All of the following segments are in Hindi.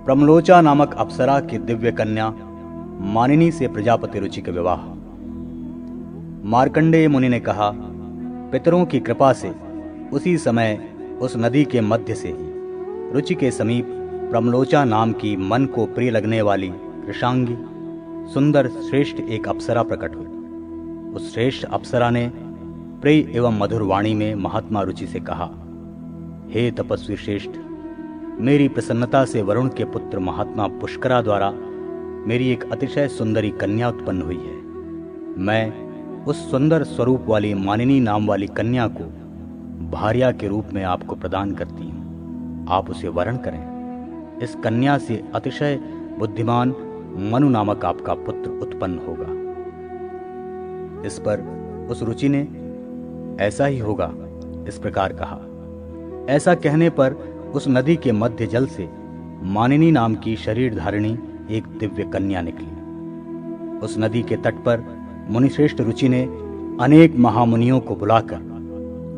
प्रमलोचा नामक अप्सरा की दिव्य कन्या मानिनी से प्रजापति रुचि के विवाह। मार्कंडेय मुनि ने कहा, पितरों की कृपा से उसी समय उस नदी के मध्य से ही रुचि के समीप प्रमलोचा नाम की मन को प्रिय लगने वाली कृशांगी सुंदर श्रेष्ठ एक अप्सरा प्रकट हुई। उस श्रेष्ठ अप्सरा ने प्रिय एवं मधुर वाणी में महात्मा रुचि से कहा, हे तपस्वी श्रेष्ठ, मेरी प्रसन्नता से वरुण के पुत्र महात्मा पुष्करा द्वारा मेरी एक अतिशय सुंदरी कन्या उत्पन्न हुई है। मैं उस सुंदर स्वरूप वाली मानिनी नाम वाली कन्या को भार्या के रूप में आपको प्रदान करती हूँ। आप उसे वरण करें। इस कन्या से अतिशय बुद्धिमान मनु नामक आपका पुत्र उत्पन्न होगा। इस पर उस रुचि ने ऐसा ही होगा इस प्रकार कहा। ऐसा कहने पर उस नदी के मध्य जल से मानिनी नाम की शरीर धारिणी एक दिव्य कन्या निकली। उस नदी के तट पर मुनिश्रेष्ठ रुचि ने अनेक महामुनियों को बुलाकर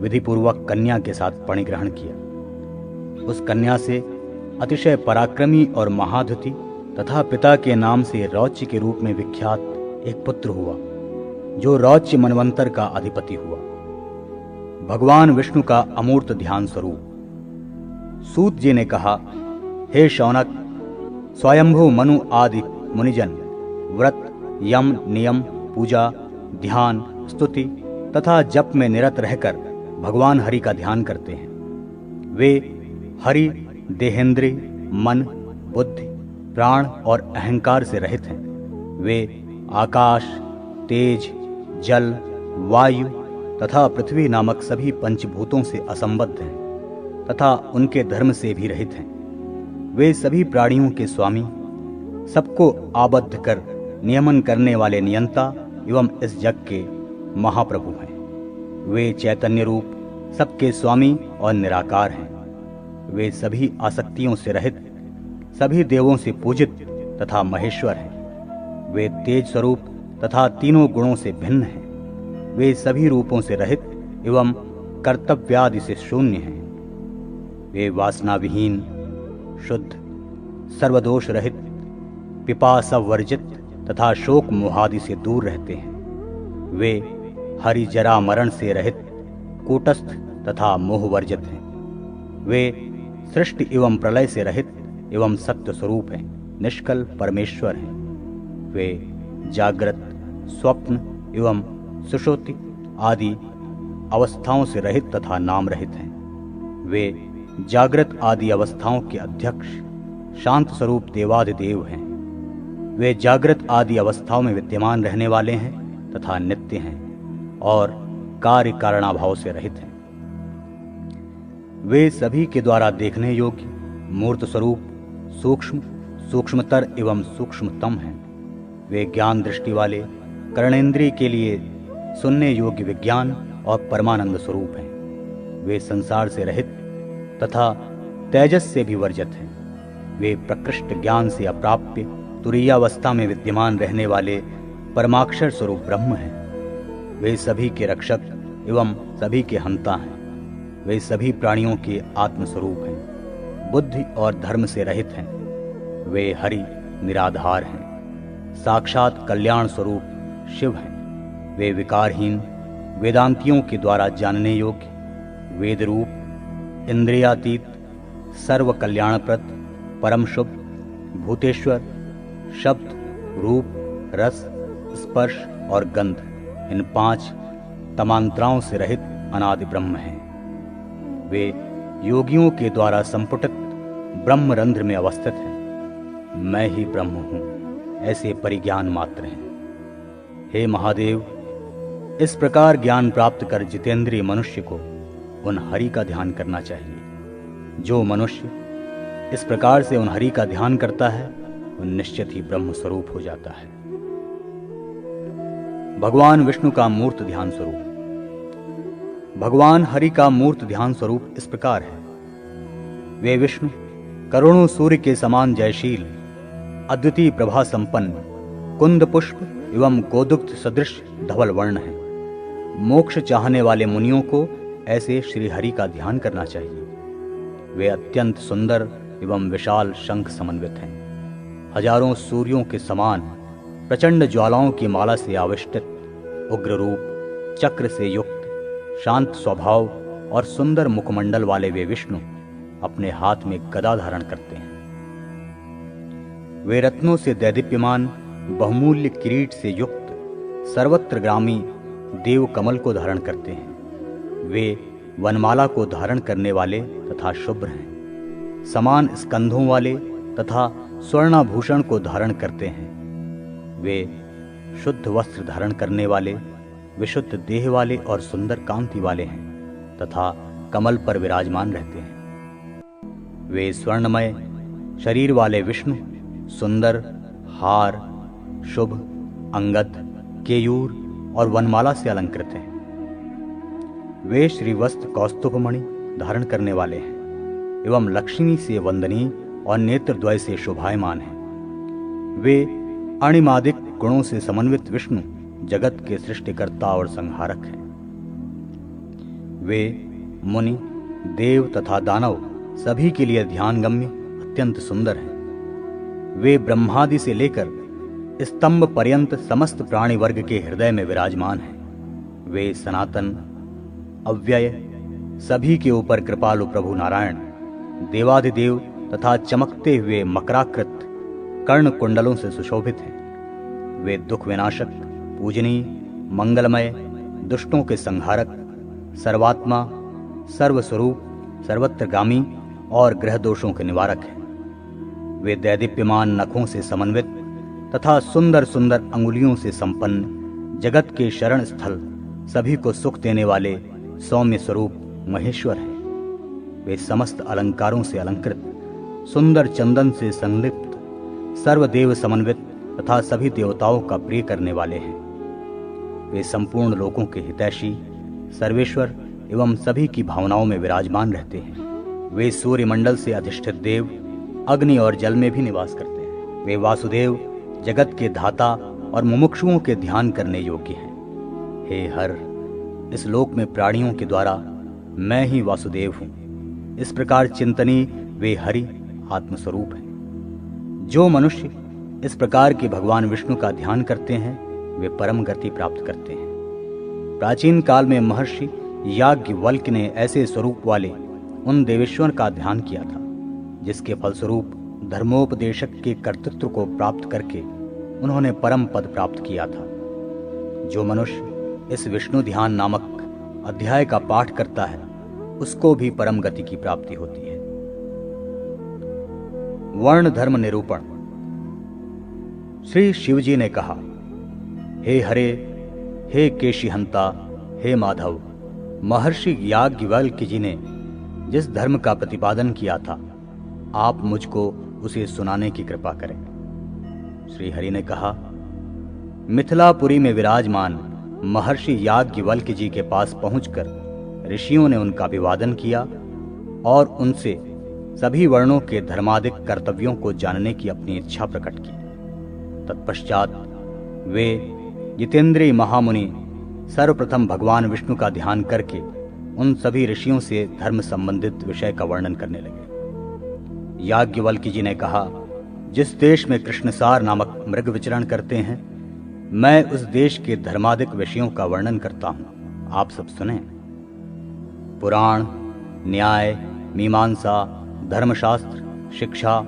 विधिपूर्वक कन्या के साथ पणिग्रहण किया। उस कन्या से अतिशय पराक्रमी और महाधुति तथा पिता के नाम से रौच्य के रूप में विख्यात एक पुत्र हुआ, जो रौच्य मनवंतर का अधिपति हुआ। भगवान विष्णु का अमूर्त ध्यान स्वरूप। सूत जी ने कहा, हे शौनक, स्वयंभू मनु आदि मुनिजन व्रत, यम, नियम, पूजा, ध्यान, स्तुति तथा जप में निरत रहकर भगवान हरि का ध्यान करते हैं। वे हरि देहेंद्रिय, मन, बुद्धि, प्राण और अहंकार से रहित हैं। वे आकाश, तेज, जल, वायु तथा पृथ्वी नामक सभी पंचभूतों से असंबद्ध हैं तथा उनके धर्म से भी रहित हैं। वे सभी प्राणियों के स्वामी, सबको आबद्ध कर नियमन करने वाले नियंता एवं इस जग के महाप्रभु हैं। वे चैतन्य रूप, सबके स्वामी और निराकार हैं। वे सभी आसक्तियों से रहित, सभी देवों से पूजित तथा महेश्वर हैं। वे तेज स्वरूप तथा तीनों गुणों से भिन्न हैं। वे सभी रूपों से रहित एवं कर्तव्यादि से शून्य हैं। वे वासना विहीन, शुद्ध, सर्वदोष रहित, पिपासा वर्जित तथा शोक मोहादि से दूर रहते हैं। वे हरि जरा मरण से रहित, कूटस्थ तथा मोह वर्जित हैं। वे सृष्टि एवं प्रलय से रहित एवं सत्य स्वरूप हैं, निष्कल परमेश्वर हैं। वे जागृत, स्वप्न एवं सुषुप्ति आदि अवस्थाओं से रहित तथा नाम रहित हैं। वे जागृत आदि अवस्थाओं के अध्यक्ष, शांत स्वरूप देवाधिदेव हैं। वे जागृत आदि अवस्थाओं में विद्यमान रहने वाले हैं तथा नित्य हैं और कार्य कारणाभाव से रहित हैं। वे सभी के द्वारा देखने योग्य, मूर्त स्वरूप, सूक्ष्म, सूक्ष्मतर एवं सूक्ष्मतम हैं। वे ज्ञान दृष्टि वाले, कर्णेंद्रिय के लिए सुनने योग्य विज्ञान और परमानंद स्वरूप हैं। वे संसार से रहित तथा तेजस से भी वर्जित हैं। वे प्रकृष्ट ज्ञान से अप्राप्य तुरीयावस्था में विद्यमान रहने वाले परमाक्षर स्वरूप ब्रह्म हैं। वे सभी के रक्षक एवं सभी के हंता हैं। वे सभी प्राणियों के आत्मस्वरूप हैं, बुद्धि और धर्म से रहित हैं। वे हरि निराधार हैं, साक्षात कल्याण स्वरूप शिव हैं। वे विकारहीन, वेदांतियों के द्वारा जानने योग्य, वेद रूप, इंद्रियातीत, सर्व कल्याणप्रद, परम शुभ, भूतेश्वर, शब्द, रूप, रस, स्पर्श और गंध, इन 5 तमांतराओं से रहित अनादि ब्रह्म हैं। वे योगियों के द्वारा संपुटित ब्रह्म रंध्र में अवस्थित हैं। मैं ही ब्रह्म हूं, ऐसे परिज्ञान मात्र हैं। हे महादेव, इस प्रकार ज्ञान प्राप्त कर जितेंद्रिय मनुष्य को उन हरि का ध्यान करना चाहिए। जो मनुष्य इस प्रकार से उन हरि का ध्यान करता है, वो निश्चित ही ब्रह्म स्वरूप हो जाता है। भगवान विष्णु का मूर्त ध्यान स्वरूप। भगवान हरि का मूर्त ध्यान स्वरूप इस प्रकार है। वे विष्णु करोड़ों सूर्य के समान जयशील, अद्वितीय प्रभा संपन्न, कुंद पुष्प एवं गोदुग्ध सदृश धवल वर्ण है। मोक्ष चाहने वाले मुनियों को ऐसे श्री हरि का ध्यान करना चाहिए। वे अत्यंत सुंदर एवं विशाल शंख समन्वित हैं। हजारों सूर्यों के समान प्रचंड ज्वालाओं की माला से आविष्टित, उग्र रूप, चक्र से युक्त, शांत स्वभाव और सुंदर मुखमंडल वाले वे विष्णु अपने हाथ में गदा धारण करते हैं। वे रत्नों से दैदीप्यमान बहुमूल्य किरीट से युक्त सर्वत्रगामी देव कमल को धारण करते हैं। वे वनमाला को धारण करने वाले तथा शुभ्र हैं, समान स्कंधों वाले तथा स्वर्णाभूषण को धारण करते हैं। वे शुद्ध वस्त्र धारण करने वाले, विशुद्ध देह वाले और सुंदर कांति वाले हैं तथा कमल पर विराजमान रहते हैं। वे स्वर्णमय शरीर वाले विष्णु सुंदर हार, शुभ, अंगद, केयूर और वनमाला से अलंकृत हैं। वे श्रीवस्त्र कौस्तुभमणि धारण करने वाले हैं एवं लक्ष्मी से वंदनीय और नेत्रद्वय से शोभायमान हैं। वे अणिमादिक गुणों से समन्वित विष्णु जगत के सृष्टिकर्ता और संहारक हैं। वे मुनि, देव तथा दानव सभी के लिए ध्यानगम्य अत्यंत सुंदर हैं। वे ब्रह्मादि से लेकर स्तंभ पर्यंत समस्त प्राणी वर्ग के हृदय में विराजमान हैं। वे सनातन, अव्यय, सभी के ऊपर कृपालु प्रभु नारायण, देवाधिदेव तथा चमकते हुए मकराकृत कर्ण कुंडलों से सुशोभित हैं। वे दुख विनाशक, पूजनीय, मंगलमय, दुष्टों के संहारक, सर्वात्मा, सर्वस्वरूप, सर्वत्रगामी और ग्रह दोषों के निवारक हैं। वे दैदीप्यमान नखों से समन्वित तथा सुंदर सुंदर अंगुलियों से संपन्न जगत के शरण स्थल, सभी को सुख देने वाले सौम्य स्वरूप महेश्वर हैं। वे समस्त अलंकारों से अलंकृत, सुंदर चंदन से संलिप्त, सर्वदेव समन्वित तथा सभी देवताओं का प्रिय करने वाले हैं। वे संपूर्ण लोकों के हितैषी, सर्वेश्वर एवं सभी की भावनाओं में विराजमान रहते हैं। वे सूर्यमंडल से अधिष्ठित देव, अग्नि और जल में भी निवास करते हैं। वे वासुदेव, जगत के धाता और मुमुक्षुओं के ध्यान करने योग्य हैं। हे हर, इस लोक में प्राणियों के द्वारा मैं ही वासुदेव हूँ, इस प्रकार चिंतनीय वे हरि आत्मस्वरूप हैं। जो मनुष्य इस प्रकार के भगवान विष्णु का ध्यान करते हैं वे परम गति प्राप्त करते हैं। प्राचीन काल में महर्षि याज्ञवल्क्य ने ऐसे स्वरूप वाले उन देवेश्वर का ध्यान किया था, जिसके फलस्वरूप धर्मोपदेशक के कर्तृत्व को प्राप्त करके उन्होंने परम पद प्राप्त किया था। जो मनुष्य इस विष्णु ध्यान नामक अध्याय का पाठ करता है उसको भी परम गति की प्राप्ति होती है। वर्ण धर्म निरूपण। श्री शिवजी ने कहा, हे हरे, हे केशिहंता, हे माधव, महर्षि याज्ञवल्क्य जी ने जिस धर्म का प्रतिपादन किया था आप मुझको उसे सुनाने की कृपा करें। श्री हरि ने कहा, मिथिलापुरी में विराजमान महर्षि याज्ञवल्क्य जी के पास पहुंचकर ऋषियों ने उनका अभिवादन किया और उनसे सभी वर्णों के धर्मादिक कर्तव्यों को जानने की अपनी इच्छा प्रकट की। तत्पश्चात वे जितेंद्रिय महामुनि सर्वप्रथम भगवान विष्णु का ध्यान करके उन सभी ऋषियों से धर्म संबंधित विषय का वर्णन करने लगे। याज्ञवल्क्य जी ने कहा, जिस देश में कृष्णसार नामक मृग विचरण करते हैं, मैं उस देश के धर्मादिक विषयों का वर्णन करता हूं, आप सब सुने। पुराण, न्याय, मीमांसा, धर्मशास्त्र, शिक्षा,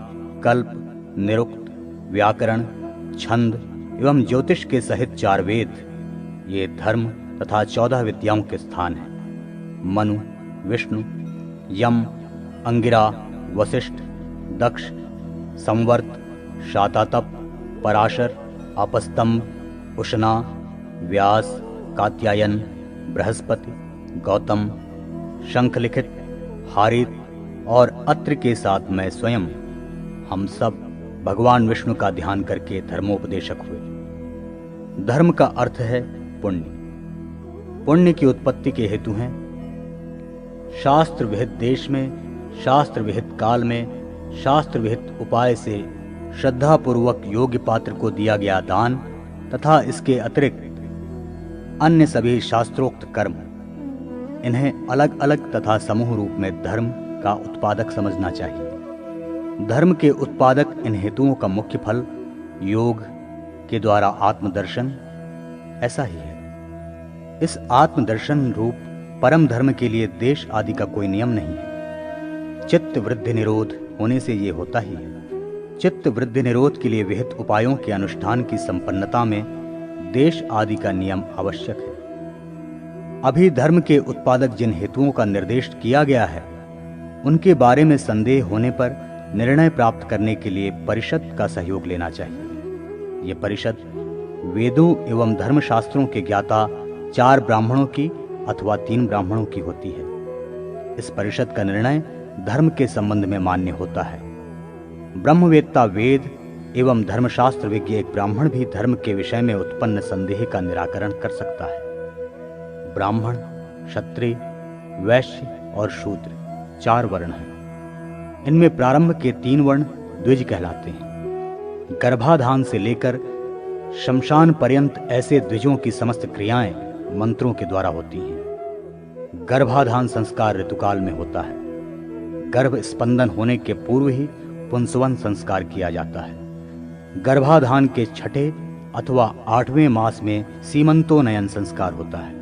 कल्प, निरुक्त, व्याकरण, छंद एवं ज्योतिष के सहित 4 वेद, ये धर्म तथा 14 विद्याओं के स्थान हैं। मनु, विष्णु, यम, अंगिरा, वशिष्ठ, दक्ष, संवर्त, शातातप, पराशर, अपस्तंभ, उशना, व्यास, कात्यायन, बृहस्पति, गौतम, शंखलिखित, हारित और अत्र के साथ मैं स्वयं, हम सब भगवान विष्णु का ध्यान करके धर्मोपदेशक हुए। धर्म का अर्थ है पुण्य। पुण्य की उत्पत्ति के हेतु हैं शास्त्र विहित देश में, शास्त्र विहित काल में, शास्त्र विहित उपाय से श्रद्धापूर्वक योग्य पात्र को दिया गया दान तथा इसके अतिरिक्त अन्य सभी शास्त्रोक्त कर्म। इन्हें अलग अलग तथा समूह रूप में धर्म का उत्पादक समझना चाहिए। धर्म के उत्पादक इन हेतुओं का मुख्य फल योग के द्वारा आत्मदर्शन ऐसा ही है। इस आत्मदर्शन रूप परम धर्म के लिए देश आदि का कोई नियम नहीं है। चित्त वृद्धि निरोध होने से ये होता ही है। चित्त वृद्धि निरोध के लिए विहित उपायों के अनुष्ठान की संपन्नता में देश आदि का नियम आवश्यक है। अभी धर्म के उत्पादक जिन हेतुओं का निर्देश किया गया है उनके बारे में संदेह होने पर निर्णय प्राप्त करने के लिए परिषद का सहयोग लेना चाहिए। ये परिषद वेदों एवं धर्मशास्त्रों के ज्ञाता 4 ब्राह्मणों की अथवा 3 ब्राह्मणों की होती है। इस परिषद का निर्णय धर्म के संबंध में मान्य होता है। ब्रह्मवेत्ता वेद एवं धर्मशास्त्र विज्ञ एक ब्राह्मण भी धर्म के विषय में उत्पन्न संदेह का निराकरण कर सकता है। ब्राह्मण, क्षत्रिय, वैश्य और शूद्र 4 वर्ण हैं। इनमें प्रारंभ के 3 वर्ण द्विज कहलाते हैं। गर्भाधान से लेकर शमशान पर्यंत ऐसे द्विजों की समस्त क्रियाएं मंत्रों के द्वारा होती हैं। गर्भाधान संस्कार ऋतुकाल में होता है। गर्भ स्पंदन होने के पूर्व ही पुंसवन संस्कार किया जाता है। गर्भाधान के 6ठे अथवा 8वें मास में सीमंतोनयन संस्कार होता है।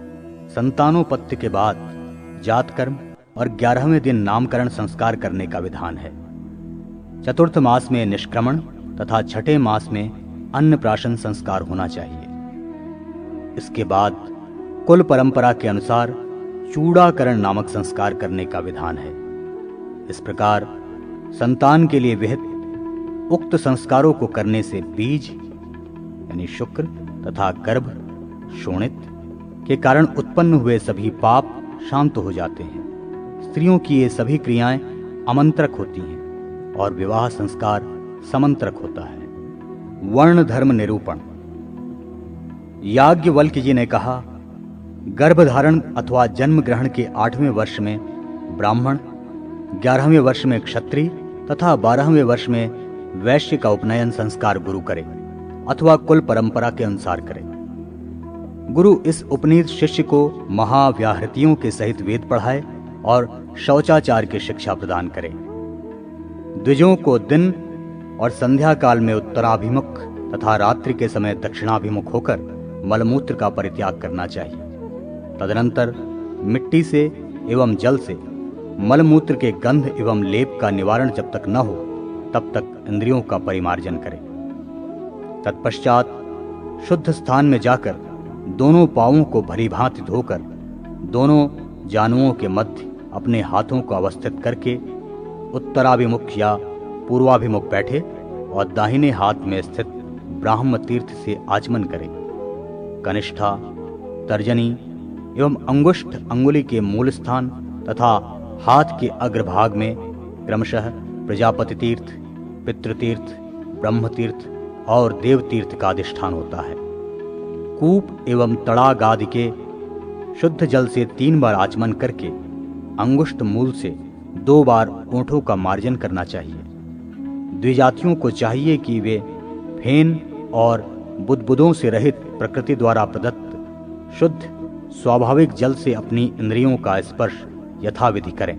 संतानोपत्ति के बाद जातकर्म और 11वें दिन नामकरण संस्कार करने का विधान है। चतुर्थ मास में निष्क्रमण तथा 6ठे मास में अन्नप्राशन संस्कार होना चाहिए। इसके बाद कुल परंपरा के अनुसार चूड़ाकरण नामक संस्कार करने का विधान है। इस प्रकार संतान के लिए विहित उक्त संस्कारों को करने से बीज यानी शुक्र तथा गर्भ शोणित के कारण उत्पन्न हुए सभी पाप शांत हो जाते हैं। स्त्रियों की ये सभी क्रियाएं आमंत्रक होती हैं और विवाह संस्कार समंत्रक होता है। वर्ण धर्म निरूपण। याज्ञवल्क्य जी ने कहा, गर्भधारण अथवा जन्म ग्रहण के 8वें वर्ष में ब्राह्मण, 11वें वर्ष में क्षत्रिय तथा 12वें वर्ष में वैश्य का उपनयन संस्कार गुरु करे अथवा कुल परंपरा के अनुसार करे। गुरु इस उपनीत शिष्य को महाव्याहृतियों के सहित वेद पढ़ाए और शौचाचार की शिक्षा प्रदान करे। द्विजों को दिन और संध्या काल में उत्तराभिमुख तथा रात्रि के समय दक्षिणाभिमुख होकर मलमूत्र का परित्याग करना चाहिए। तदनंतर मिट्टी से एवं जल से मलमूत्र के गंध एवं लेप का निवारण जब तक न हो तब तक इंद्रियों का परिमार्जन करें। तत्पश्चात शुद्ध स्थान में जाकर दोनों पांवों को भली भांति धोकर दोनों जानुओं के मध्य अपने हाथों को अवस्थित करके उत्तराभिमुख या पूर्वाभिमुख बैठे और दाहिने हाथ में स्थित ब्राह्म तीर्थ से आचमन करें। कनिष्ठा, तर्जनी एवं अंगुष्ठ अंगुली के मूल स्थान तथा हाथ के अग्रभाग में क्रमशः प्रजापति तीर्थ, पितृतीर्थ, ब्रह्म तीर्थ और देव तीर्थ का अधिष्ठान होता है। कूप एवं तड़ाग आदि के शुद्ध जल से 3 बार आचमन करके अंगुष्ठ मूल से 2 बार ओंठों का मार्जन करना चाहिए। द्विजातियों को चाहिए कि वे फेन और बुदबुदों से रहित प्रकृति द्वारा प्रदत्त शुद्ध स्वाभाविक जल से अपनी इंद्रियों का स्पर्श यथाविधि करें।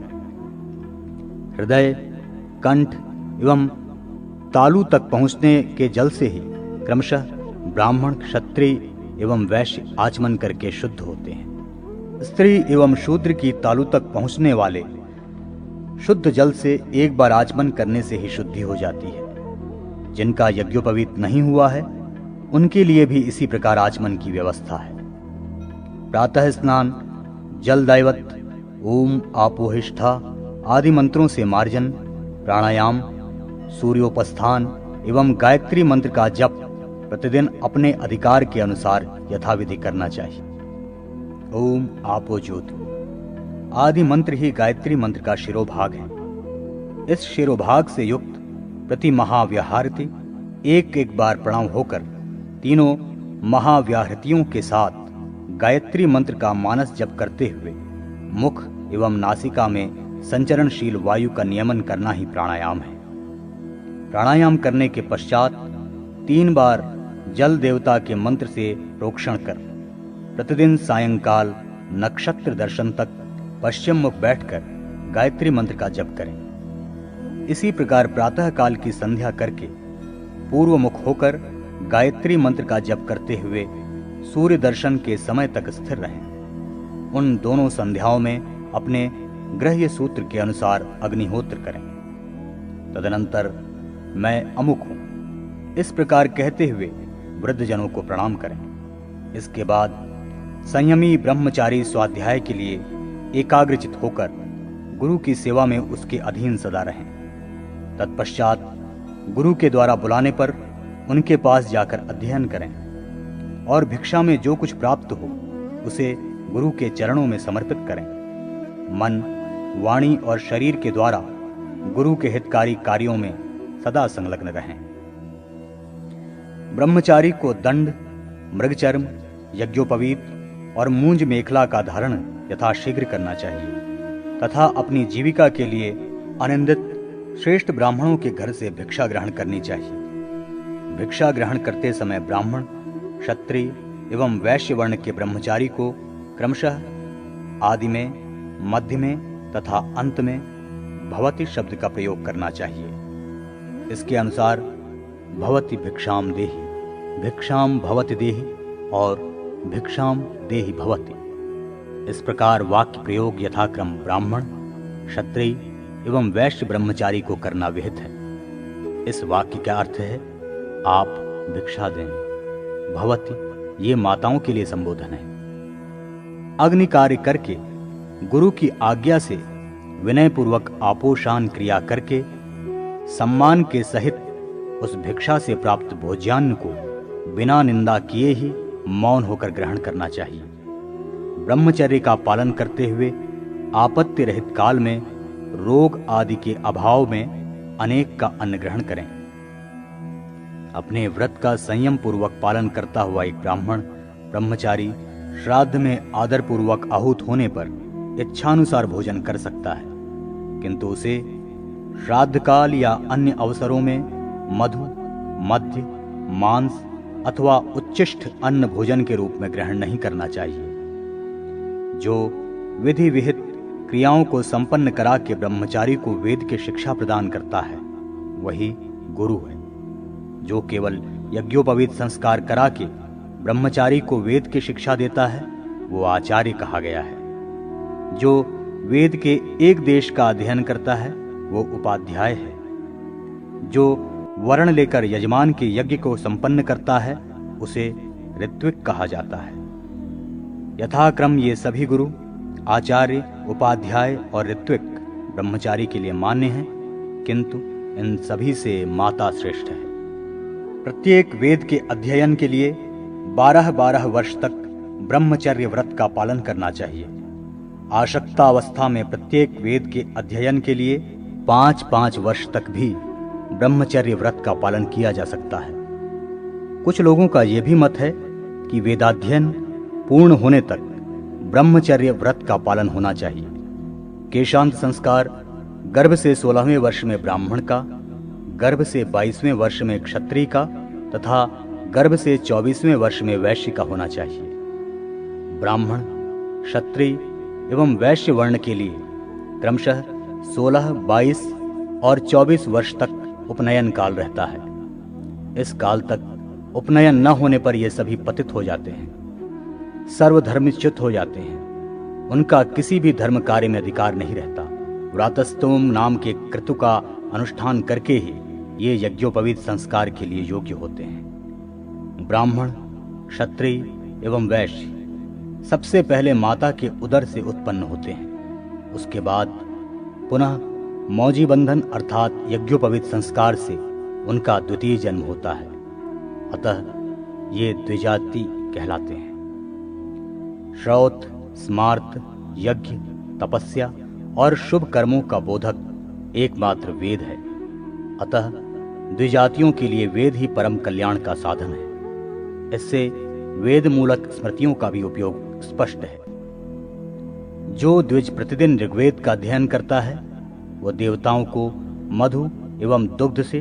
हृदय, कंठ एवं तालू तक पहुंचने के जल से ही क्रमशः ब्राह्मण, क्षत्रिय एवं वैश्य आचमन करके शुद्ध होते हैं। स्त्री एवं शूद्र की तालू तक पहुंचने वाले शुद्ध जल से 1 बार आचमन करने से ही शुद्धि हो जाती है। जिनका यज्ञोपवीत नहीं हुआ है उनके लिए भी इसी प्रकार आचमन की व्यवस्था है। प्रातः स्नान, जल दैवत, ओम आपोहिष्ठा आदि मंत्रों से मार्जन, प्राणायाम, सूर्योपस्थान एवं गायत्री मंत्र का जप प्रतिदिन अपने अधिकार के अनुसार यथाविधि करना चाहिए। ओम आपो ज्योति आदि मंत्र ही गायत्री मंत्र का शिरोभाग है। इस शिरोभाग से युक्त प्रति महाव्याहृति 1-1 बार प्रणव होकर तीनों महाव्याहृतियों के साथ गायत्री मंत्र का मानस जप करते हुए मुख एवं नासिका में संचरणशील वायु का नियमन करना ही प्राणायाम है। प्राणायाम करने के पश्चात 3 बार जल देवता के मंत्र से प्रोक्षण कर प्रतिदिन सायंकाल नक्षत्र दर्शन तक पश्चिम मुख बैठकर गायत्री मंत्र का जप करें। इसी प्रकार प्रातः काल की संध्या करके पूर्व मुख होकर गायत्री मंत्र का जप करते हुए सूर्य दर्शन के समय तक स्थिर रहें। उन दोनों संध्याओं में अपने गृह्य सूत्र के अनुसार अग्निहोत्र करें। तदनंतर मैं अमुक हूं, इस प्रकार कहते हुए वृद्धजनों को प्रणाम करें। इसके बाद संयमी ब्रह्मचारी स्वाध्याय के लिए एकाग्रचित होकर गुरु की सेवा में उसके अधीन सदा रहें। तत्पश्चात गुरु के द्वारा बुलाने पर उनके पास जाकर अध्ययन करें और भिक्षा में जो कुछ प्राप्त हो उसे गुरु के चरणों में समर्पित करें। मन, वाणी और शरीर के द्वारा गुरु के हितकारी कार्यों में सदा संलग्न रहें। ब्रह्मचारी को दंड, मृगचर्म, यज्ञोपवीत और मूंज मेखला का धारण यथाशीघ्र करना चाहिए तथा अपनी जीविका के लिए अनिंदित श्रेष्ठ ब्राह्मणों के घर से भिक्षा ग्रहण करनी चाहिए। भिक्षा ग्रहण करते समय ब्राह्मण, क्षत्रिय एवं वैश्य वर्ण के ब्रह्मचारी को क्रमशः आदि में, मध्य में तथा अंत में भवति शब्द का प्रयोग करना चाहिए। इसके अनुसार भवति भिक्षाम देहि, भिक्षाम भवति देहि और भिक्षाम देहि भवति, इस प्रकार वाक्य प्रयोग यथाक्रम ब्राह्मण, क्षत्रिय एवं वैश्य ब्रह्मचारी को करना विहित है। इस वाक्य का अर्थ है आप भिक्षा दें। भवति ये माताओं के लिए संबोधन है। अग्नि कार्य करके गुरु की आज्ञा से विनयपूर्वक आपोषान क्रिया करके सम्मान के सहित उस भिक्षा से प्राप्त भोज्यान्न को बिना निंदा किए ही मौन होकर ग्रहण करना चाहिए। ब्रह्मचर्य का पालन करते हुए आपत्ति रहित काल में रोग आदि के अभाव में अनेक का अन्न ग्रहण करें। अपने व्रत का संयम पूर्वक पालन करता हुआ एक ब्राह्मण ब्रह्मचारी श्राद्ध में आदर पूर्वक आहूत होने पर इच्छानुसार भोजन कर सकता है, किंतु उसे श्राद्ध काल या अन्य अवसरों में मधु, मद्य, मांस अथवा उच्चिष्ट अन्न भोजन के रूप में ग्रहण नहीं करना चाहिए। जो विधि विहित क्रियाओं को संपन्न करा के ब्रह्मचारी को वेद की शिक्षा प्रदान करता है वही गुरु है। जो केवल यज्ञोपवीत संस्कार करा के ब्रह्मचारी को वेद की शिक्षा देता है वो आचार्य कहा गया है। जो वेद के एक देश का अध्ययन करता है वो उपाध्याय है। जो वर्ण लेकर यजमान के यज्ञ को संपन्न करता है उसे ऋत्विक कहा जाता है। यथाक्रम ये सभी गुरु, आचार्य, उपाध्याय और ऋत्विक ब्रह्मचारी के लिए मान्य हैं, किंतु इन सभी से माता श्रेष्ठ है। प्रत्येक वेद के अध्ययन के लिए 12-12 वर्ष तक ब्रह्मचर्य व्रत का पालन करना चाहिए। आशक्ता अवस्था में प्रत्येक वेद के अध्ययन के लिए 5-5 वर्ष तक भी ब्रह्मचर्य व्रत का पालन किया जा सकता है। कुछ लोगों का यह भी मत है कि वेदाध्ययन पूर्ण होने तक ब्रह्मचर्य व्रत का पालन होना चाहिए। केशांत संस्कार गर्भ से 16वें वर्ष में ब्राह्मण का, गर्भ से 22वें वर्ष में क्षत्रिय का तथा गर्भ से 24वें वर्ष में वैश्य का होना चाहिए। ब्राह्मण, क्षत्रिय एवं वैश्य वर्ण के लिए क्रमशः 16, 22 और 24 वर्ष तक उपनयन काल रहता है। इस काल तक उपनयन न होने पर ये सभी पतित हो जाते हैं, सर्वधर्मच्युत हो जाते हैं। उनका किसी भी धर्म कार्य में अधिकार नहीं रहता। व्रातस्तोम नाम के क्रतु का अनुष्ठान करके ही ये यज्ञोपवीत संस्कार के लिए योग्य होते हैं। ब्राह्मण, क्षत्रिय एवं वैश्य सबसे पहले माता के उदर से उत्पन्न होते हैं। उसके बाद पुनः मौजी बंधन अर्थात यज्ञोपवीत संस्कार से उनका द्वितीय जन्म होता है। अतः ये द्विजाति कहलाते हैं। श्रौत, स्मार्त, यज्ञ, तपस्या और शुभ कर्मों का बोधक एकमात्र वेद है। अतः द्विजातियों के लिए वेद ही परम कल्याण का साधन है। इससे वेद मूलक स्मृतियों का भी उपयोग स्पष्ट है। जो द्विज प्रतिदिन ऋग्वेद का अध्ययन करता है वह देवताओं को मधु एवं दुग्ध से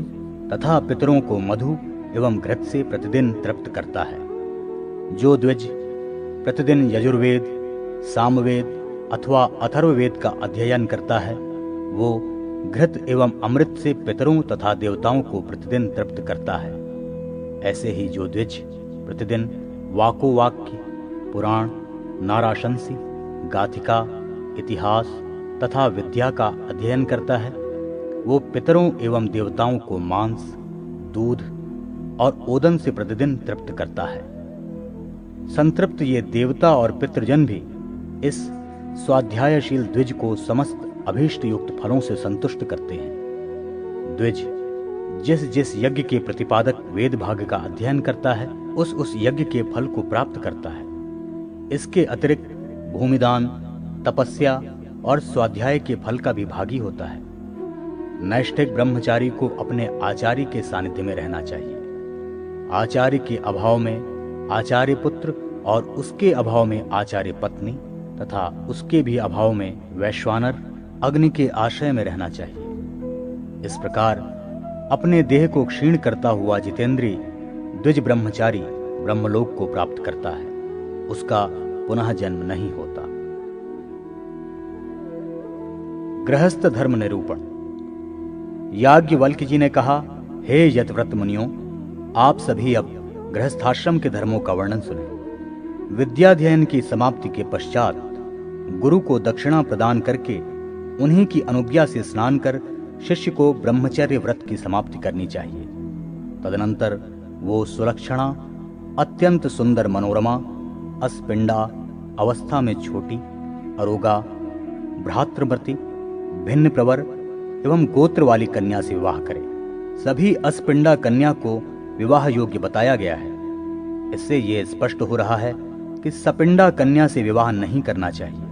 तथा पितरों को मधु एवं घृत से प्रतिदिन तृप्त करता है। जो द्विज प्रतिदिन यजुर्वेद, सामवेद अथवा अथर्ववेद का अध्ययन करता है वो घृत एवं अमृत से पितरों तथा देवताओं को प्रतिदिन तृप्त करता है। ऐसे ही जो द्विज प्रतिदिन वाकोवाक्य, पुराण, नाराशंसी, गाथिका, इतिहास तथा विद्या का अध्ययन करता है, वो पितरों एवं देवताओं को मांस, दूध और ओदन से प्रतिदिन तृप्त करता है। संतृप्त ये देवता और पितृजन भी इस स्वाध्यायशील द्विज को समस्त अभीष्ट युक्त फलों से संतुष्ट करते हैं। द्विज जिस जिस यज्ञ के प्रतिपादक वेद भाग का अध्ययन करता है, उस यज्ञ के फल को प्राप्त करता है। इसके अतिरिक्त भूमिदान, तपस्या और स्वाध्याय के फल का भी भागी होता है। नैष्ठिक ब्रह्मचारी को अपने आचार्य के सानिध्य में रहना चाहिए। आचार्य के अभाव में आचार्य पुत्र और उसके अभाव में आचार्य पत्नी तथा उसके भी अभाव में वैश्वानर अग्नि के आश्रय में रहना चाहिए। इस प्रकार अपने देह को क्षीण करता हुआ जितेंद्रिय द्विज ब्रह्मचारी ब्रह्मलोक को प्राप्त करता है, उसका पुनः जन्म नहीं होता। गृहस्थ धर्म निरूपण। याज्ञवल्क्य जी ने कहा, हे यतव्रत मुनियों, आप सभी अब गृहस्थाश्रम के धर्मों का वर्णन सुने। विद्याध्ययन की समाप्ति के पश्चात गुरु को दक्षिणा प्रदान करके उन्हीं की अनुज्ञा से स्नान कर शिष्य को ब्रह्मचर्य व्रत की समाप्ति करनी चाहिए। तदनंतर वो सुलक्षणा, अत्यंत सुंदर मनोरमा, अस्पिंडा अवस्था में छोटी, अरोगा, भ्रातृमति, भिन्न प्रवर एवं गोत्र वाली कन्या से विवाह करे। सभी अस्पिंडा कन्या को विवाह योग्य बताया गया है। इससे ये स्पष्ट हो रहा है कि सपिंडा कन्या से विवाह नहीं करना चाहिए।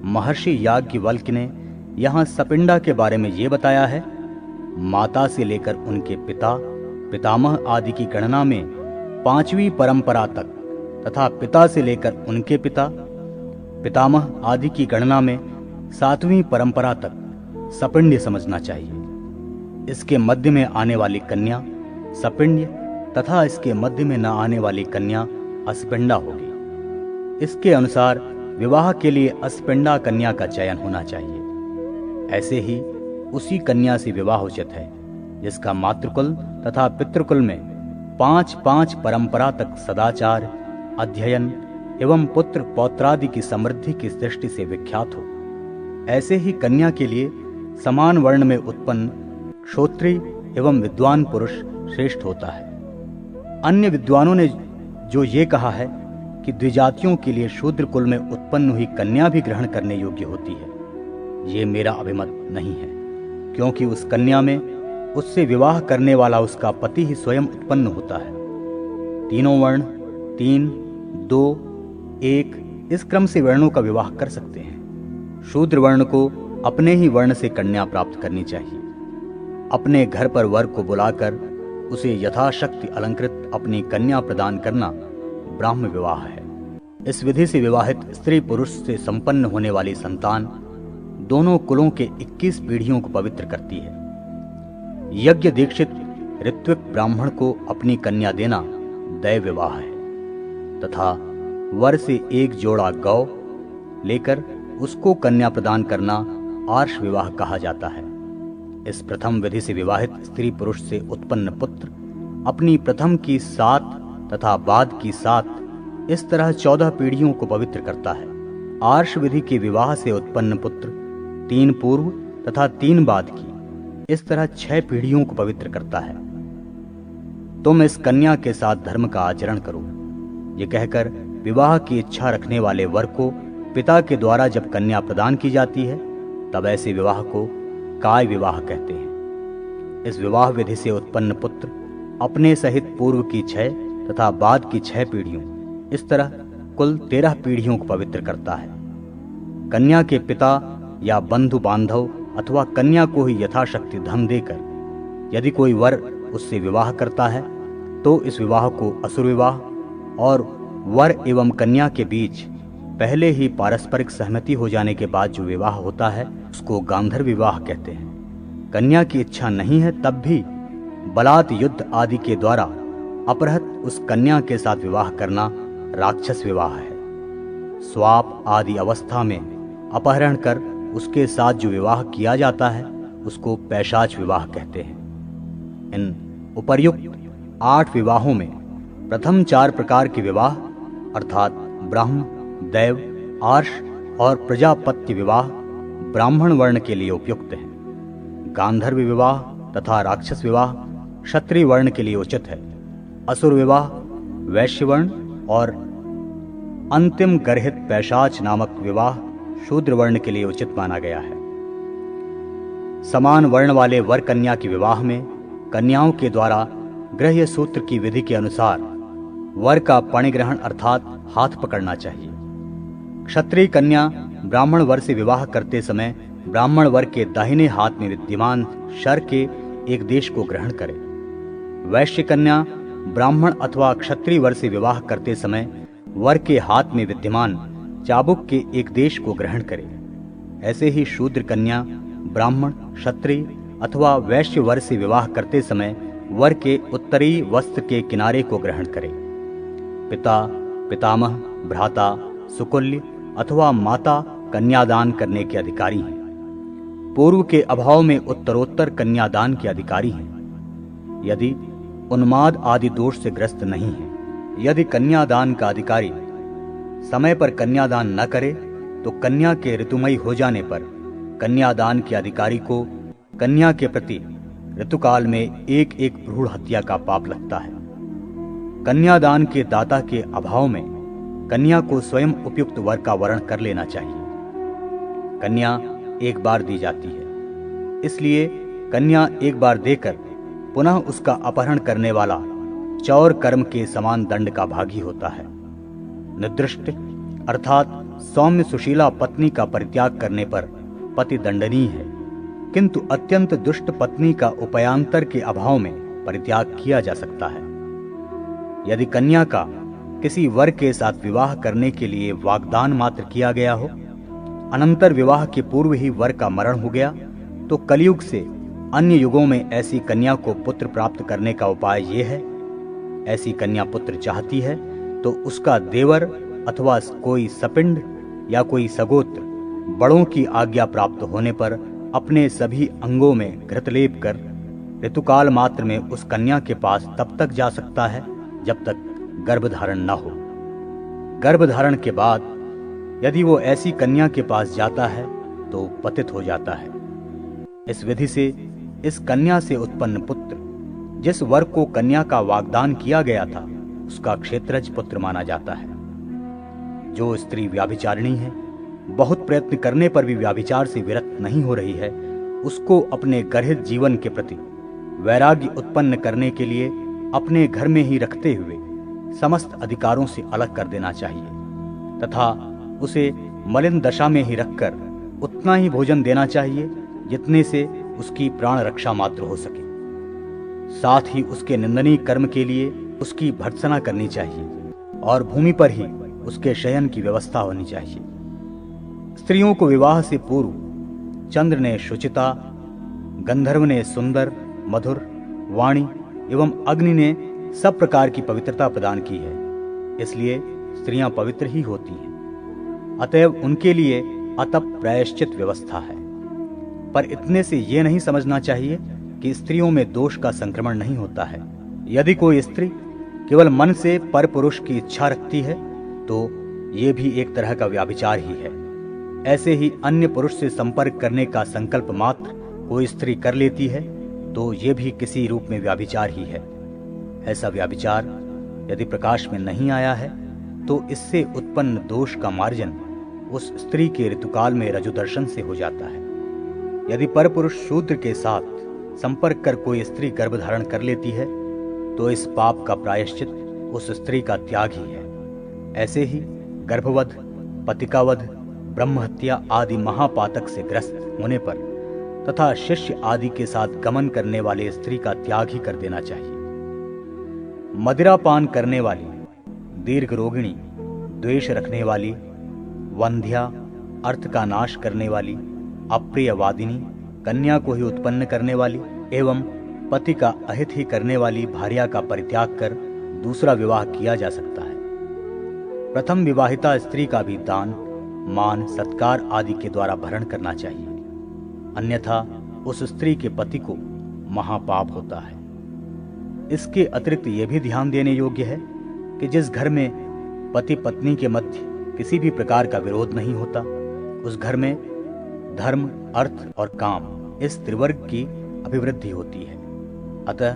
महर्षि याज्ञवल्क्य ने यहाँ सपिंडा के बारे में ये बताया है, माता से लेकर उनके पिता, पितामह आदि की गणना में 5वीं परंपरा तक तथा पिता से लेकर उनके पिता, पितामह आदि की गणना में 7वीं परंपरा तक सपिंड्य समझना चाहिए। इसके मध्य में आने वाली कन्या सपिंड्य तथा इसके मध्य में न आने वाली कन्या अस्पिंडा होगी। इसके अनुसार विवाह के लिए अस्पिंडा कन्या का चयन होना चाहिए। ऐसे ही उसी कन्या से विवाह उचित है जिसका मातृकुल तथा पितृकुल में 5-5 परंपरा तक सदाचार, अध्ययन एवं पुत्र पौत्रादि की समृद्धि की दृष्टि से विख्यात हो। ऐसे ही कन्या के लिए समान वर्ण में उत्पन्न क्षोत्रिय एवं विद्वान पुरुष श्रेष्ठ होता है। अन्य विद्वानों ने जो ये कहा है कि द्विजातियों के लिए शूद्र कुल में उत्पन्न हुई कन्या भी ग्रहण करने योग्य होती है, ये मेरा अभिमत नहीं है, क्योंकि उस कन्या में उससे विवाह करने वाला उसका पति ही स्वयं उत्पन्न होता है। तीनों वर्ण 3, 2, 1 इस क्रम से वर्णों का विवाह कर सकते हैं। शूद्र वर्ण को अपने ही वर्ण से कन्या प्राप्त करनी चाहिए। अपने घर पर वर को बुलाकर उसे यथाशक्ति अलंकृत अपनी कन्या प्रदान करना ब्राह्म विवाह है। इस विधि से विवाहित स्त्री पुरुष से संपन्न होने वाली संतान दोनों कुलों के 21 पीढ़ियों को पवित्र करती है। यज्ञ दीक्षित ऋत्विक ब्राह्मण को अपनी कन्या देना दैव विवाह है तथा वर से एक जोड़ा गौ लेकर उसको कन्या प्रदान करना आर्ष विवाह कहा जाता है। इस प्रथम विधि से विवाहित स्त्री पुरुष से उत्पन्न पुत्र अपनी प्रथम की 7 तथा बाद की 7 इस तरह 14 पीढ़ियों को पवित्र करता है। आर्ष विधि के विवाह से उत्पन्न पुत्र 3 पूर्व तथा 3 बाद की इस तरह 6 पीढ़ियों को पवित्र करता है। तुम इस कन्या के साथ धर्म का आचरण करो, ये कहकर विवाह की इच्छा रखने वाले वर को पिता के द्वारा जब कन्या प्रदान की जाती है तब ऐसे विवाह को काय विवाह कहते हैं। इस विवाह विधि से उत्पन्न पुत्र अपने सहित पूर्व की 6 तथा बाद की 6 पीढ़ियों इस तरह कुल 13 पीढ़ियों को पवित्र करता है। कन्या के पिता या बंधु बांधव अथवा कन्या को ही यथाशक्ति धन देकर यदि कोई वर उससे विवाह करता है तो इस विवाह को असुर विवाह और वर एवं कन्या के बीच पहले ही पारस्परिक सहमति हो जाने के बाद जो विवाह होता है उसको गांधर्व विवाह कहते हैं। कन्या की इच्छा नहीं है तब भी बलात् युद्ध आदि के द्वारा अपहृत उस कन्या के साथ विवाह करना राक्षस विवाह है। स्वाप आदि अवस्था में अपहरण कर उसके साथ जो विवाह किया जाता है उसको पैशाच विवाह कहते हैं। इन उपर्युक्त 8 विवाहों में प्रथम 4 प्रकार के विवाह अर्थात ब्राह्म, दैव, आर्ष और प्रजापत्य विवाह ब्राह्मण वर्ण के लिए उपयुक्त हैं। गांधर्व विवाह तथा राक्षस विवाह क्षत्रिय वर्ण के लिए उचित है। असुर विवाह वैश्य वर्ण और अंतिम गर्हित पैशाच नामक विवाह शूद्र वर्ण के लिए उचित माना गया है। समान वर्ण वाले वर कन्या के विवाह में कन्याओं के द्वारा गृह्य सूत्र की विधि के अनुसार वर का पणिग्रहण अर्थात हाथ पकड़ना चाहिए। क्षत्रिय कन्या ब्राह्मण वर से विवाह करते समय ब्राह्मण वर के दाहिने हाथ में विद्यमान शर के एक देश को ग्रहण करे। वैश्य कन्या ब्राह्मण अथवा क्षत्रिय वर से विवाह करते समय वर के हाथ में विद्यमान चाबुक के एक देश को ग्रहण करे। ऐसे ही शूद्र कन्या ब्राह्मण, क्षत्रिय अथवा वैश्य वर से विवाह करते समय वर के उत्तरी वस्त्र के किनारे को ग्रहण करे। पिता, पितामह, भ्राता, सुकुल्य अथवा माता कन्यादान करने के अधिकारी हैं। पूर्व के अभाव में उत्तरोत्तर कन्यादान के अधिकारी हैं, यदि उन्माद आदि दोष से ग्रस्त नहीं है। यदि कन्यादान का अधिकारी समय पर कन्यादान न करे तो कन्या के ऋतुमयी हो जाने पर कन्यादान के अधिकारी को कन्या के प्रति ऋतुकाल में एक एक भ्रूण हत्या का पाप लगता है। कन्यादान के दाता के अभाव में कन्या को स्वयं उपयुक्त वर का वरण कर लेना चाहिए। कन्या एक बार दी जाती है, इसलिए कन्या एक बार देकर पुनः उसका अपहरण करने वाला चौर कर्म के समान दंड का भागी होता है। निर्दृष्ट अर्थात सौम्य सुशीला पत्नी का परित्याग करने पर पति दंडनीय है, किंतु अत्यंत दुष्ट पत्नी का उपायांतर के अभाव में परित्याग किया जा सकता है। यदि कन्या का किसी वर के साथ विवाह करने के लिए वाग्दान मात्र किया गया हो, अनंतर विवाह के पूर्व ही वर का मरण हो गया, तो कलयुग से अन्य युगों में ऐसी कन्या को पुत्र प्राप्त करने का उपाय यह है। ऐसी कन्या पुत्र चाहती है तो उसका देवर अथवा कोई सपिंड या कोई सगोत्र बड़ों की आज्ञा प्राप्त होने पर अपने सभी अंगों में घृतलेप कर ऋतुकाल मात्र में उस कन्या के पास तब तक जा सकता है जब तक गर्भधारण न हो। गर्भधारण के बाद यदि वो ऐसी कन्या के पास जाता है तो पतित हो जाता है। इस विधि से इस कन्या से उत्पन्न पुत्र जिस वर को कन्या का वाग्दान किया गया था उसका क्षेत्रज पुत्र माना जाता है। जो स्त्री व्याभिचारिणी है, बहुत प्रयत्न करने पर भी व्याभिचार से विरत नहीं हो रही है, उसको अपने गर्हित जीवन के प्रति वैराग्य उत्पन्न करने के लिए अपने घर में ही रखते हुए समस्त अधिकारों से अलग कर देना चाहिए तथा उसे मलिन दशा में ही रखकर उतना ही भोजन देना चाहिए जितने से उसकी प्राण रक्षा मात्र हो सके। साथ ही उसके निंदनीय कर्म के लिए उसकी भर्त्सना करनी चाहिए और भूमि पर ही उसके शयन की व्यवस्था होनी चाहिए। स्त्रियों को विवाह से पूर्व चंद्र ने शुचिता, गंधर्व ने सुंदर मधुर वाणी एवं अग्नि ने सब प्रकार की पवित्रता प्रदान की है, इसलिए स्त्रियां पवित्र ही होती हैं। अतएव उनके लिए अतप प्रायश्चित व्यवस्था है। पर इतने से यह नहीं समझना चाहिए कि स्त्रियों में दोष का संक्रमण नहीं होता है। यदि कोई स्त्री केवल मन से पर पुरुष की इच्छा रखती है तो ये भी एक तरह का व्याभिचार ही है। ऐसे ही अन्य पुरुष से संपर्क करने का संकल्प मात्र कोई स्त्री कर लेती है तो ये भी किसी रूप में व्याभिचार ही है। ऐसा व्याभिचार यदि प्रकाश में नहीं आया है तो इससे उत्पन्न दोष का मार्जन उस स्त्री के ऋतुकाल में रजुदर्शन से हो जाता है। यदि परपुरुष शूद्र के साथ संपर्क कर कोई स्त्री गर्भधारण कर लेती है तो इस पाप का प्रायश्चित उस स्त्री का त्याग ही है। ऐसे ही गर्भवध, पतिकावध, ब्रह्महत्या आदि महापातक से ग्रस्त होने पर तथा शिष्य आदि के साथ गमन करने वाले स्त्री का त्याग ही कर देना चाहिए। मदिरापान करने वाली, दीर्घ रोगिणी, द्वेष रखने वाली, वंध्या, अर्थ का नाश करने वाली, अप्रियवादिनी, कन्या को ही उत्पन्न करने वाली एवं पति का अहित ही करने वाली भार्या का परित्याग कर दूसरा विवाह किया जा सकता है। प्रथम विवाहिता स्त्री का भी दान, मान, सत्कार आदि के द्वारा भरण करना चाहिए, अन्यथा उस स्त्री के पति को महापाप होता है। इसके अतिरिक्त यह भी ध्यान देने योग्य है कि जिस घर में पति पत्नी के मध्य किसी भी प्रकार का विरोध नहीं होता, उस घर में धर्म, अर्थ और काम इस त्रिवर्ग की अभिवृद्धि होती है। अतः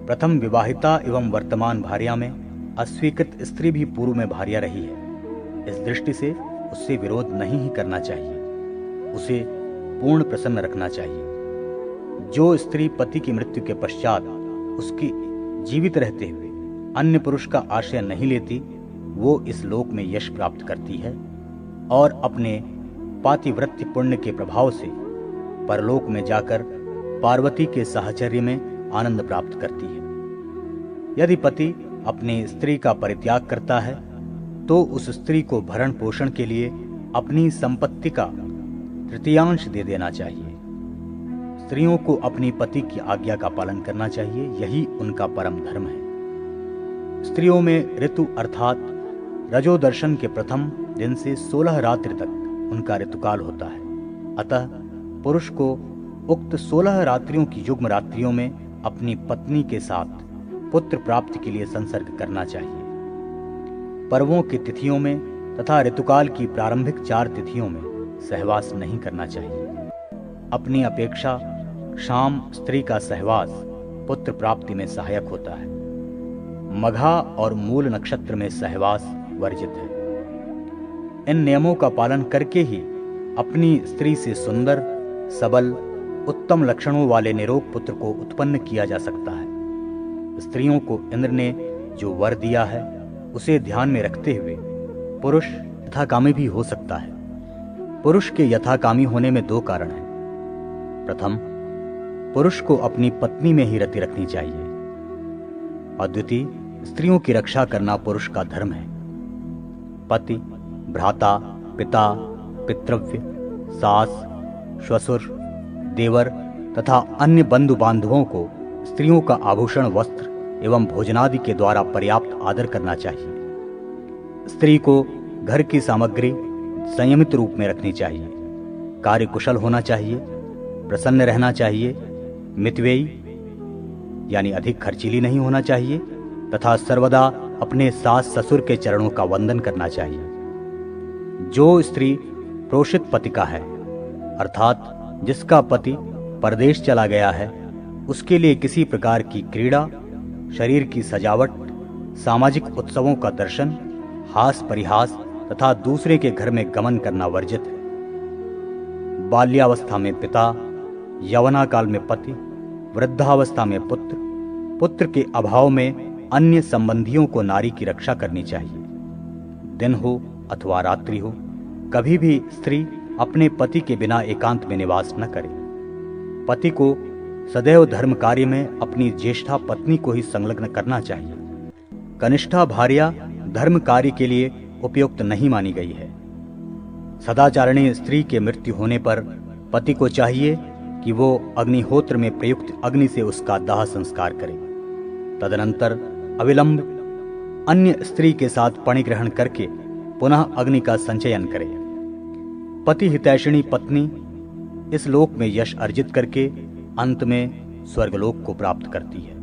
प्रथम विवाहिता एवं वर्तमान भार्या में अस्वीकृत स्त्री भी पूर्व में भार्या रही है। इस दृष्टि से उससे विरोध नहीं ही करना चाहिए, उसे पूर्ण प्रसन्न रखना चाहिए। जो स्त्री पति की मृत्यु के पश्चात उसकी जीवित रहते हुए अन्य पुरुष का आश्रय नहीं लेती, वो इस लोक में यश प्राप्त करती है और अपने पातिव्रत्य पुण्य के प्रभाव से परलोक में जाकर पार्वती के साहचर्य में आनंद प्राप्त करती है। यदि पति अपनी स्त्री का परित्याग करता है तो उस स्त्री को भरण पोषण के लिए अपनी संपत्ति का तृतीयांश दे देना चाहिए। स्त्रियों को अपनी पति की आज्ञा का पालन करना चाहिए, यही उनका परम धर्म है। स्त्रियों में ऋतु अर्थात रजोदर्शन के प्रथम दिन से 16 रात्रि तक उनका ऋतुकाल होता है। अतः पुरुष को उक्त 16 रात्रियों की युग्म रात्रियों में अपनी पत्नी के साथ पुत्र प्राप्ति के लिए संसर्ग करना चाहिए। पर्वों की तिथियों में तथा ऋतुकाल की प्रारंभिक 4 तिथियों में सहवास नहीं करना चाहिए। अपनी अपेक्षा शाम स्त्री का सहवास पुत्र प्राप्ति में सहायक होता है। मघा और मूल नक्षत्र में सहवास वर्जित है। इन नियमों का पालन करके ही अपनी स्त्री से सुंदर, सबल, उत्तम लक्षणों वाले निरोग पुत्र को उत्पन्न किया जा सकता है। स्त्रियों को इंद्र ने जो वर दिया है उसे ध्यान में रखते हुए पुरुष यथाकामी भी हो सकता है। पुरुष के यथाकामी होने में 2 कारण हैं। प्रथम, पुरुष को अपनी पत्नी में ही रति रखनी चाहिए और द्वितीय, स्त्रियों की रक्षा करना पुरुष का धर्म है। पति, भ्राता, पिता, पितृव्य, सास, श्वशुर, देवर तथा अन्य बंधु बांधवों को स्त्रियों का आभूषण, वस्त्र एवं भोजनादि के द्वारा पर्याप्त आदर करना चाहिए। स्त्री को घर की सामग्री संयमित रूप में रखनी चाहिए, कार्य कुशल होना चाहिए, प्रसन्न रहना चाहिए, मितव्ययी यानी अधिक खर्चीली नहीं होना चाहिए तथा सर्वदा अपने सास ससुर के चरणों का वंदन करना चाहिए। जो स्त्री प्रोषित पति का है अर्थात जिसका पति परदेश चला गया है, उसके लिए किसी प्रकार की क्रीड़ा, शरीर की सजावट, सामाजिक उत्सवों का दर्शन, हास परिहास तथा दूसरे के घर में गमन करना वर्जित है। बाल्यावस्था में पिता, यौवनाकाल में पति, वृद्धावस्था में पुत्र, पुत्र के अभाव में अन्य संबंधियों को नारी की रक्षा करनी चाहिए। दिन हो अथवा रात्रि हो, कभी भी स्त्री अपने पति के बिना एकांत में निवास न करे। पति को सदैव धर्म कार्य में अपनी ज्येष्ठा पत्नी को ही संलग्न करना चाहिए। कनिष्ठा भार्या धर्म कार्य के लिए उपयुक्त नहीं मानी गई है। सदाचारणी स्त्री के मृत्यु होने पर पति को चाहिए कि वो अग्निहोत्र में प्रयुक्त अग्नि से उसका दाह संस्कार करे। तदनंतर अविलंब अन्य स्त्री के साथ पणिग्रहण करके पुनः अग्नि का संचयन करे। पति हितैषिणी पत्नी इस लोक में यश अर्जित करके अंत में स्वर्गलोक को प्राप्त करती है।